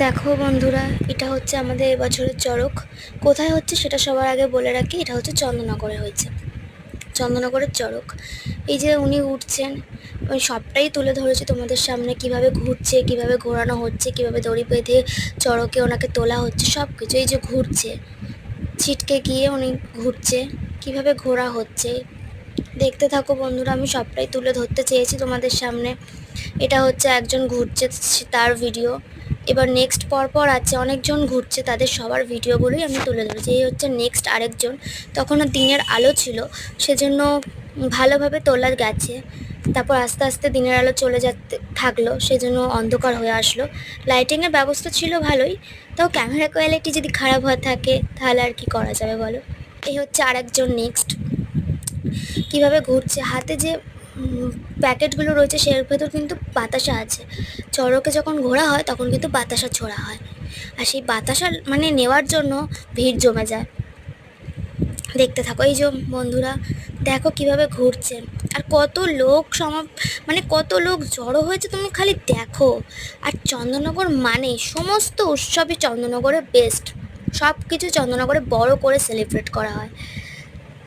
দেখো বন্ধুরা, এটা হচ্ছে আমাদের এবছরের চড়ক। কোথায় হচ্ছে সেটা সবার আগে বলে রাখি, এটা হচ্ছে চন্দননগরে হয়েছে। চন্দননগরের চড়ক। এই যে উনি উঠছেন, ওই সবটাই তুলে ধরেছে তোমাদের সামনে, কিভাবে ঘুরছে, কিভাবে ঘোরানো হচ্ছে, কিভাবে দড়ি বেঁধে চড়কে ওনাকে তোলা হচ্ছে, সব কিছু। এই যে ঘুরছে, ছিটকে গিয়ে উনি ঘুরছে, কিভাবে ঘোরা হচ্ছে দেখতে থাকো বন্ধুরা। আমি সবটাই তুলে ধরতে চেয়েছি তোমাদের সামনে। এটা হচ্ছে একজন ঘুরছে, তার ভিডিও। এবার নেক্সট পরপর আছে অনেকজন ঘুরছে, তাদের সবার ভিডিওগুলোই আমি তুলে ধরেছি। এই হচ্ছে নেক্সট আরেকজন। তখনও দিনের আলো ছিল, সেজন্য ভালোভাবে তোলা গেছে। তারপর আস্তে আস্তে দিনের আলো চলে যেতে থাকলো, সেজন্য অন্ধকার হয়ে আসলো। লাইটিংয়ের ব্যবস্থা ছিল ভালোই, তাও ক্যামেরা কোয়ালিটি যদি খারাপ হয়ে থাকে তাহলে আর কি করা যাবে বলো। এই হচ্ছে আরেকজন নেক্সট, কিভাবে ঘুরছে। হাতে যে প্যাকেটগুলো রয়েছে সের ভেতর কিন্তু বাতাসা আছে। চড়কে যখন ঘোরা হয় তখন কিন্তু বাতাসা ছোড়া হয়, আর সেই বাতাসা মানে নেওয়ার জন্য ভিড় জমে যায়। দেখতে থাকো। এই যে বন্ধুরা দেখো কিভাবে ঘুরছে, আর কত লোক মানে কত লোক জড়ো হয়েছে তুমি খালি দেখো। আর চন্দননগর মানে সমস্ত উৎসবই চন্দননগরে বেস্ট। সব কিছু চন্দননগরে বড় করে সেলিব্রেট করা হয়,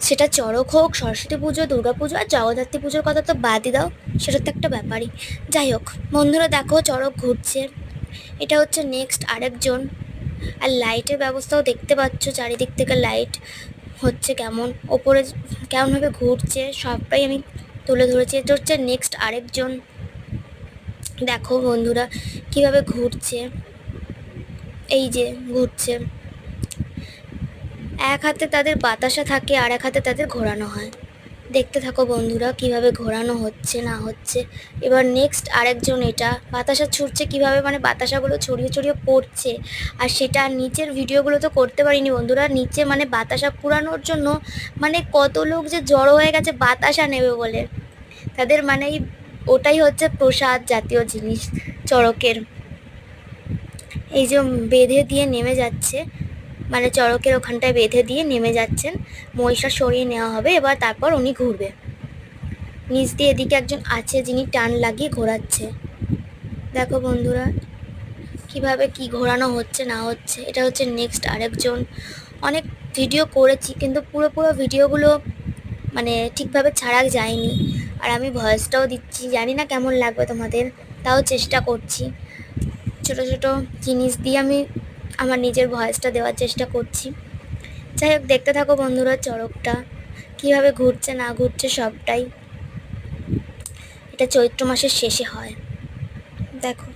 সেটা চড়ক হোক, সরস্বতী পুজো, দুর্গা পুজো, আর জগদ্ধাত্রী পুজোর কথা তো বাদই দাও, সেটা তো একটা ব্যাপারই। যাই হোক বন্ধুরা, দেখো চড়ক ঘুরছে। এটা হচ্ছে নেক্সট আরেকজন। আর লাইটের ব্যবস্থাও দেখতে পাচ্ছ, চারিদিক থেকে লাইট হচ্ছে কেমন, ওপরে কেমনভাবে ঘুরছে সবটাই আমি তুলে ধরেছি। এটা হচ্ছে নেক্সট আরেকজন। দেখো বন্ধুরা কিভাবে ঘুরছে, এই যে ঘুরছে। এক হাতে তাদের বাতাসা থাকে আর এক হাতে তাদের ঘোরানো হয়। দেখতে থাকো বন্ধুরা কিভাবে ঘোরানো হচ্ছে না হচ্ছে। এবার নেক্সট আরেকজন, এটা বাতাসা ছুটছে কিভাবে, মানে বাতাসাগুলো ছড়িয়ে ছড়িয়ে পড়ছে। আর সেটা নিচের ভিডিওগুলো তো করতে পারিনি বন্ধুরা, নিচে মানে বাতাসা পুরানোর জন্য মানে কত লোক যে জড়ো হয়ে গেছে বাতাসা নেবে বলে। তাদের মানে ওটাই হচ্ছে প্রসাদ জাতীয় জিনিস চড়কের। এই যে বেঁধে দিয়ে নেমে যাচ্ছে, মানে চড়কের ওখানটায় বেঁধে দিয়ে নেমে যাচ্ছেন। মহিষা সরিয়ে নেওয়া হবে এবার, তারপর উনি ঘুরবে। নিচ দিয়ে এদিকে একজন আছে যিনি টান লাগিয়ে ঘোরাচ্ছে। দেখো বন্ধুরা কিভাবে কি ঘোরানো হচ্ছে না হচ্ছে। এটা হচ্ছে নেক্সট আরেকজন। অনেক ভিডিও করেছি কিন্তু পুরো ভিডিওগুলো মানে ঠিকভাবে ছাড়া যায়নি, আর আমি ভয়েসটাও দিচ্ছি, জানি না কেমন লাগবে তোমাদের, তাও চেষ্টা করছি। ছোট ছোট জিনিস দিয়ে আমি আমার নিজের ভয়েসটা দেওয়ার চেষ্টা করছি। যাই হোক দেখতে থাকো বন্ধুরা চড়কটা কিভাবে ঘুরছে না ঘুরছে সবটাই। এটা চৈত্র মাসের শেষে হয়, দেখো।